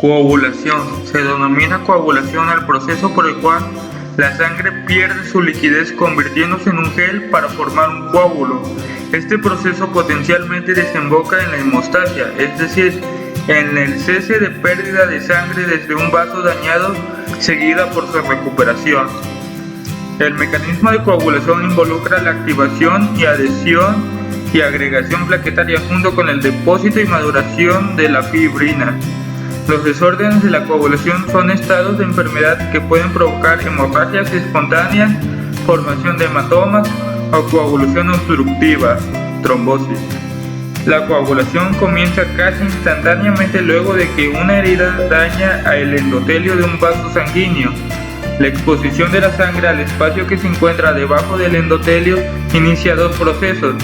Coagulación. Se denomina coagulación al proceso por el cual la sangre pierde su liquidez convirtiéndose en un gel para formar un coágulo. Este proceso potencialmente desemboca en la hemostasia, es decir, en el cese de pérdida de sangre desde un vaso dañado seguida por su recuperación. El mecanismo de coagulación involucra la activación y adhesión y agregación plaquetaria junto con el depósito y maduración de la fibrina. Los desórdenes de la coagulación son estados de enfermedad que pueden provocar hemorragias espontáneas, formación de hematomas o coagulación obstructiva, trombosis. La coagulación comienza casi instantáneamente luego de que una herida daña el endotelio de un vaso sanguíneo. La exposición de la sangre al espacio que se encuentra debajo del endotelio inicia dos procesos: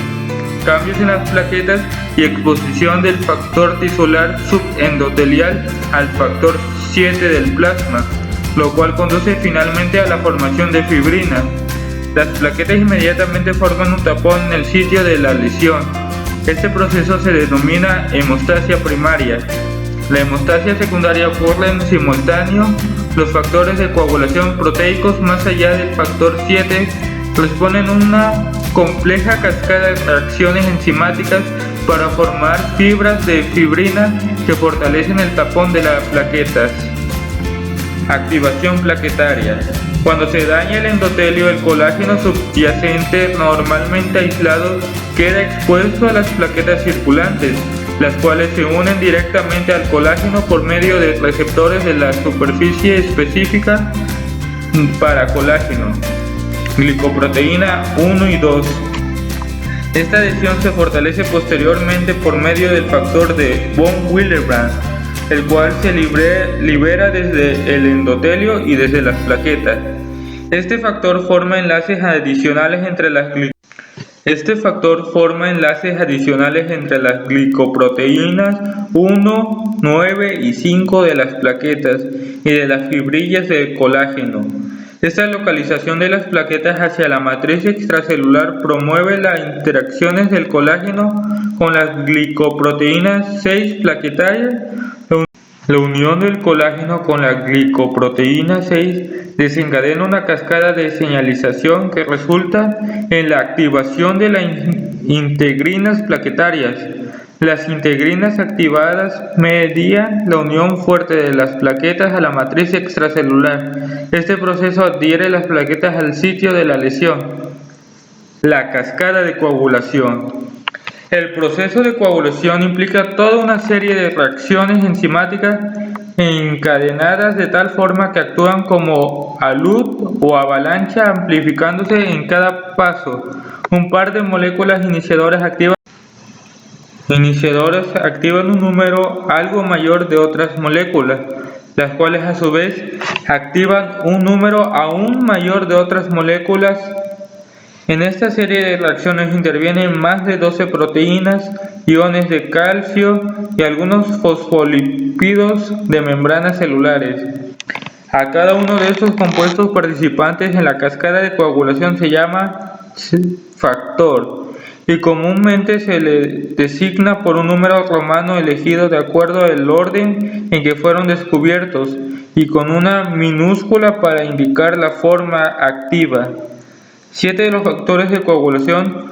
cambios en las plaquetas y exposición del factor tisular subendotelial al factor 7 del plasma, lo cual conduce finalmente a la formación de fibrina. Las plaquetas inmediatamente forman un tapón en el sitio de la lesión. Este proceso se denomina hemostasia primaria. La hemostasia secundaria ocurre en simultáneo. Los factores de coagulación proteicos más allá del factor 7 responden a una compleja cascada de reacciones enzimáticas para formar fibras de fibrina que fortalecen el tapón de las plaquetas. Activación plaquetaria. Cuando se daña el endotelio, el colágeno subyacente, normalmente aislado, queda expuesto a las plaquetas circulantes, las cuales se unen directamente al colágeno por medio de receptores de la superficie específica para colágeno, glicoproteína 1 y 2. Esta adhesión se fortalece posteriormente por medio del factor de von Willebrand, el cual se libera desde el endotelio y desde las plaquetas. Este factor forma enlaces adicionales entre las glicoproteínas 1, 9 y 5 de las plaquetas y de las fibrillas de colágeno. Esta localización de las plaquetas hacia la matriz extracelular promueve las interacciones del colágeno con las glicoproteínas 6 plaquetarias. La unión del colágeno con la glicoproteína 6 desencadena una cascada de señalización que resulta en la activación de las integrinas plaquetarias. Las integrinas activadas median la unión fuerte de las plaquetas a la matriz extracelular. Este proceso adhiere las plaquetas al sitio de la lesión. La cascada de coagulación. El proceso de coagulación implica toda una serie de reacciones enzimáticas encadenadas de tal forma que actúan como alud o avalancha, amplificándose en cada paso. Un par de moléculas iniciadoras activan un número algo mayor de otras moléculas, las cuales a su vez activan un número aún mayor de otras moléculas. En esta serie de reacciones intervienen más de 12 proteínas, iones de calcio y algunos fosfolípidos de membranas celulares. A cada uno de estos compuestos participantes en la cascada de coagulación se llama factor y comúnmente se le designa por un número romano elegido de acuerdo al orden en que fueron descubiertos y con una minúscula para indicar la forma activa. 7 de los factores de coagulación: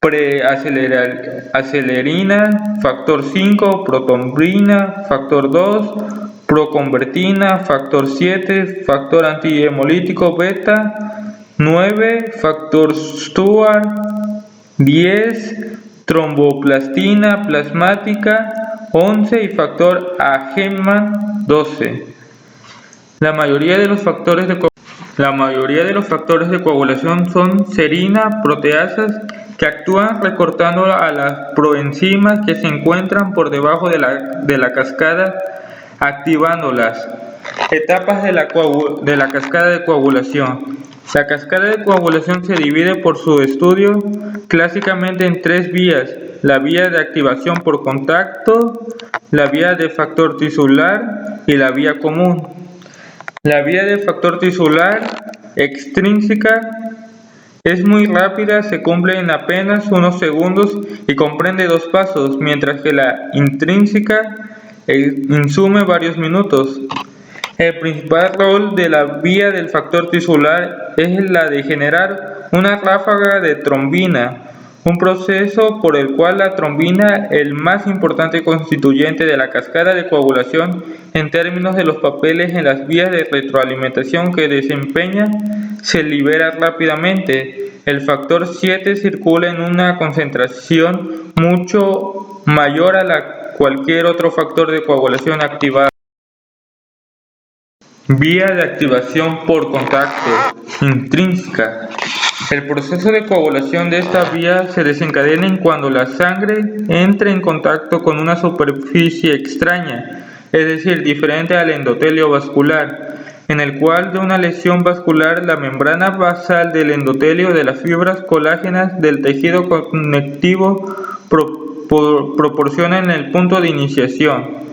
preacelerina, factor 5, protombrina, factor 2, proconvertina, factor 7, factor antihemolítico beta 9, factor Stuart 10, tromboplastina plasmática 11 y factor Angelman 12. La mayoría de los factores de coagulación son serina, proteasas, que actúan recortando a las proenzimas que se encuentran por debajo de la cascada, activándolas. Etapas de la cascada de coagulación. La cascada de coagulación se divide por su estudio clásicamente en 3 vías: la vía de activación por contacto, la vía de factor tisular y la vía común. La vía de factor tisular extrínseca es muy rápida, se cumple en apenas unos segundos y comprende 2 pasos, mientras que la intrínseca insume varios minutos. El principal rol de la vía del factor tisular es la de generar una ráfaga de trombina, un proceso por el cual la trombina, el más importante constituyente de la cascada de coagulación en términos de los papeles en las vías de retroalimentación que desempeña, se libera rápidamente. El factor 7 circula en una concentración mucho mayor a la cualquier otro factor de coagulación activado. Vía de activación por contacto intrínseca. El proceso de coagulación de esta vía se desencadena cuando la sangre entra en contacto con una superficie extraña, es decir, diferente al endotelio vascular, en el cual de una lesión vascular la membrana basal del endotelio de las fibras colágenas del tejido conectivo proporciona en el punto de iniciación.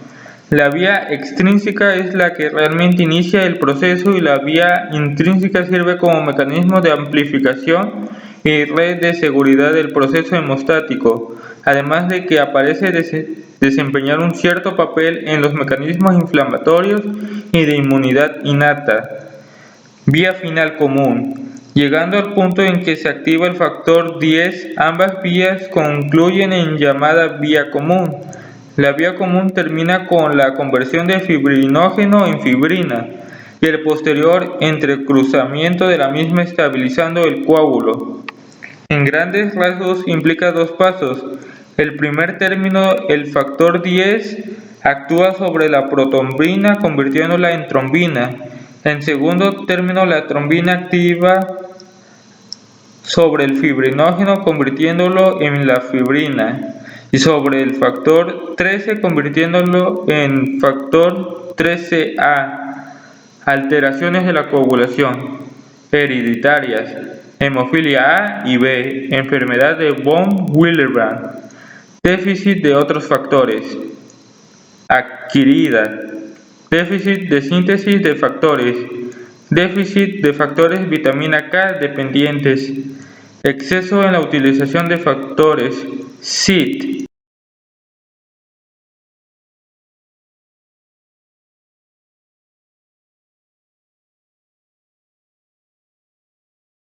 La vía extrínseca es la que realmente inicia el proceso y la vía intrínseca sirve como mecanismo de amplificación y red de seguridad del proceso hemostático, además de que parece desempeñar un cierto papel en los mecanismos inflamatorios y de inmunidad innata. Vía final común. Llegando al punto en que se activa el factor 10, ambas vías concluyen en llamada vía común. La vía común termina con la conversión de fibrinógeno en fibrina y el posterior entrecruzamiento de la misma estabilizando el coágulo. En grandes rasgos implica dos pasos. El primer término, el factor 10, actúa sobre la protrombina convirtiéndola en trombina. En segundo término, la trombina activa sobre el fibrinógeno convirtiéndolo en la fibrina. Y sobre el factor 13 convirtiéndolo en factor 13A. Alteraciones de la coagulación hereditarias, hemofilia A y B, enfermedad de von Willebrand, déficit de otros factores, adquirida, déficit de síntesis de factores, déficit de factores vitamina K dependientes, exceso en la utilización de factores, SIT,